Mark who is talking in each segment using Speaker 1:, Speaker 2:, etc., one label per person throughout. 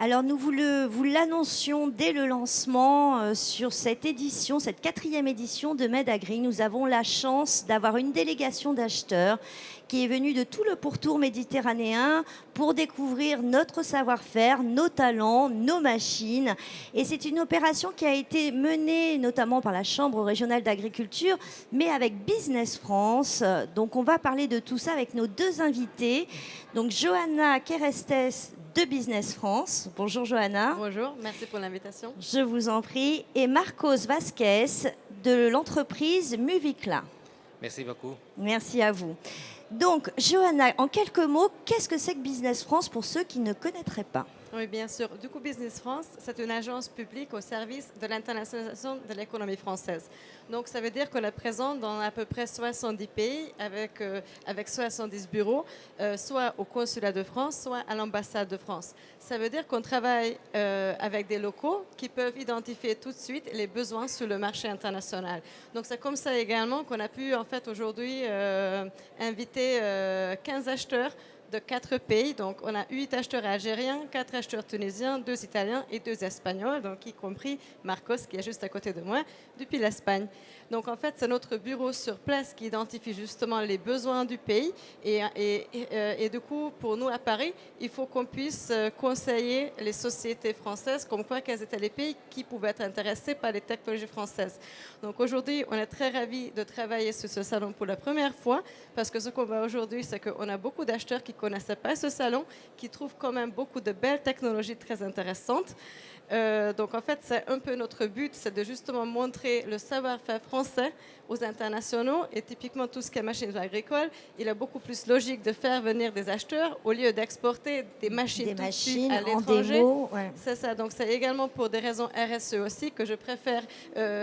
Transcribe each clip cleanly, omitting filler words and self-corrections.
Speaker 1: Alors vous l'annoncions dès le lancement sur cette édition, cette 4e édition de MedAgri. Nous avons la chance d'avoir une délégation d'acheteurs qui est venue de tout le pourtour méditerranéen pour découvrir notre savoir-faire, nos talents, nos machines. Et c'est une opération qui a été menée notamment par la Chambre régionale d'agriculture, mais avec Business France. Donc on va parler de tout ça avec nos deux invités. Donc Johanna Kerestes de Business France. Bonjour Johanna.
Speaker 2: Bonjour, merci pour l'invitation.
Speaker 1: Je vous en prie. Et Marcos Vasquez de l'entreprise Muvicla.
Speaker 3: Merci beaucoup.
Speaker 1: Merci à vous. Donc Johanna, en quelques mots, qu'est-ce que c'est que Business France pour ceux qui ne connaîtraient pas?
Speaker 2: Oui, bien sûr. Du coup, Business France, c'est une agence publique au service de l'internationalisation de l'économie française. Donc, ça veut dire qu'on est présent dans à peu près 70 pays avec 70 bureaux, soit au consulat de France, soit à l'ambassade de France. Ça veut dire qu'on travaille avec des locaux qui peuvent identifier tout de suite les besoins sur le marché international. Donc, c'est comme ça également qu'on a pu, en fait, aujourd'hui, inviter 15 acheteurs de 4 pays. Donc, on a 8 acheteurs algériens, 4 acheteurs tunisiens, 2 italiens et 2 espagnols, donc y compris Marcos, qui est juste à côté de moi, depuis l'Espagne. Donc, en fait, c'est notre bureau sur place qui identifie justement les besoins du pays. Et du coup, pour nous, à Paris, il faut qu'on puisse conseiller les sociétés françaises, comme quoi quels étaient les pays qui pouvaient être intéressés par les technologies françaises. Donc, aujourd'hui, on est très ravis de travailler sur ce salon pour la première fois, parce que ce qu'on voit aujourd'hui, c'est qu'on a beaucoup d'acheteurs qui ne connaissaient pas ce salon, qui trouvent quand même beaucoup de belles technologies très intéressantes. Donc en fait, c'est un peu notre but, c'est de justement montrer le savoir-faire français aux internationaux. Et typiquement, tout ce qui est machines agricoles, il est beaucoup plus logique de faire venir des acheteurs au lieu d'exporter des machines tout de suite à l'étranger.
Speaker 1: Ouais.
Speaker 2: C'est ça. Donc c'est également pour des raisons RSE aussi que je préfère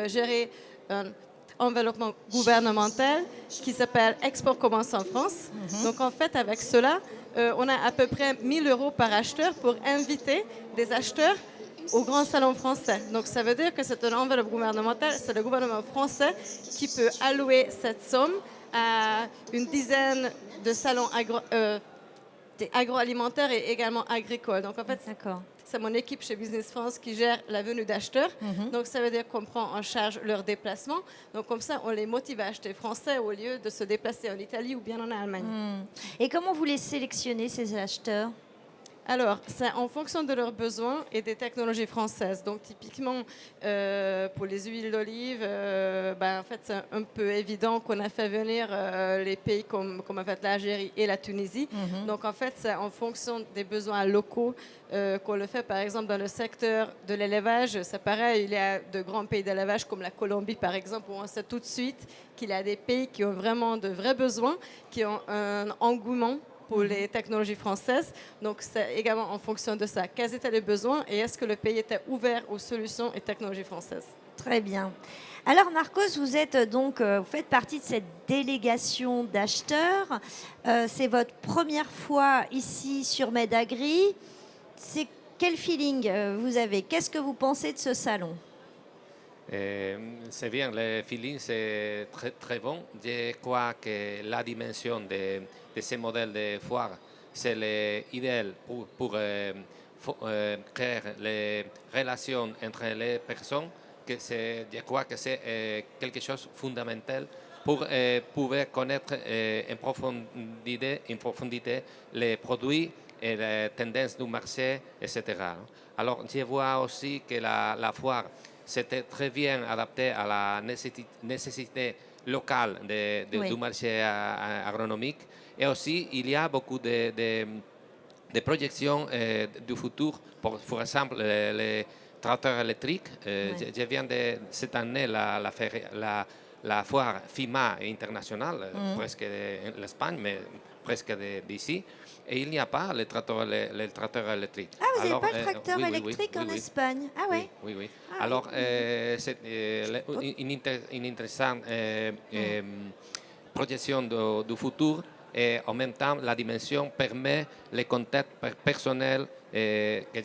Speaker 2: gérer un enveloppement gouvernemental qui s'appelle Export Commence en France. Donc en fait, avec cela, on a à peu près 1 000 € par acheteur pour inviter des acheteurs au Grand Salon français. Donc ça veut dire que c'est une enveloppe gouvernementale, c'est le gouvernement français qui peut allouer cette somme à une dizaine de salons agroalimentaires et également agricoles. Donc en fait, c'est mon équipe chez Business France qui gère la venue d'acheteurs. Donc ça veut dire qu'on prend en charge leur déplacement. Donc comme ça, on les motive à acheter français au lieu de se déplacer en Italie ou bien en Allemagne.
Speaker 1: Et comment vous les sélectionnez, ces acheteurs?
Speaker 2: Alors, c'est en fonction de leurs besoins et des technologies françaises. Donc, typiquement, pour les huiles d'olive, en fait, c'est un peu évident qu'on a fait venir les pays comme en fait, l'Algérie et la Tunisie. Donc, en fait, c'est en fonction des besoins locaux qu'on le fait. Par exemple, dans le secteur de l'élevage, c'est pareil. Il y a de grands pays d'élevage comme la Colombie, par exemple, où on sait tout de suite qu'il y a des pays qui ont vraiment de vrais besoins, qui ont un engouement pour les technologies françaises. Donc, c'est également en fonction de ça. Quels étaient les besoins et est-ce que le pays était ouvert aux solutions et technologies françaises?
Speaker 1: Très bien. Alors, Marcos, vous faites partie de cette délégation d'acheteurs. C'est votre première fois ici sur MedAgri. Quel feeling vous avez? Qu'est-ce que vous pensez de ce salon?
Speaker 3: C'est bien, le feeling c'est très, très bon. Je crois que la dimension de ces modèles de foire, c'est l'idéal pour créer les relations entre les personnes. Je crois que c'est quelque chose de fondamental pour pouvoir connaître en profondité les produits et les tendances du marché, etc. Alors, je vois aussi que la foire c'était très bien adapté à la nécessité locale du marché agronomique. Et aussi, il y a beaucoup de projections du futur. Par exemple, les tracteurs électriques. Je viens de cette année la foire FIMA internationale, presque de l'Espagne, mais presque d'ici. Et il n'y a pas le tracteur électrique.
Speaker 1: Ah, vous n'avez pas le tracteur électrique en Espagne? Ah ouais.
Speaker 3: Oui. Alors, c'est une intéressante projection du futur et en même temps, la dimension permet les contacts personnels que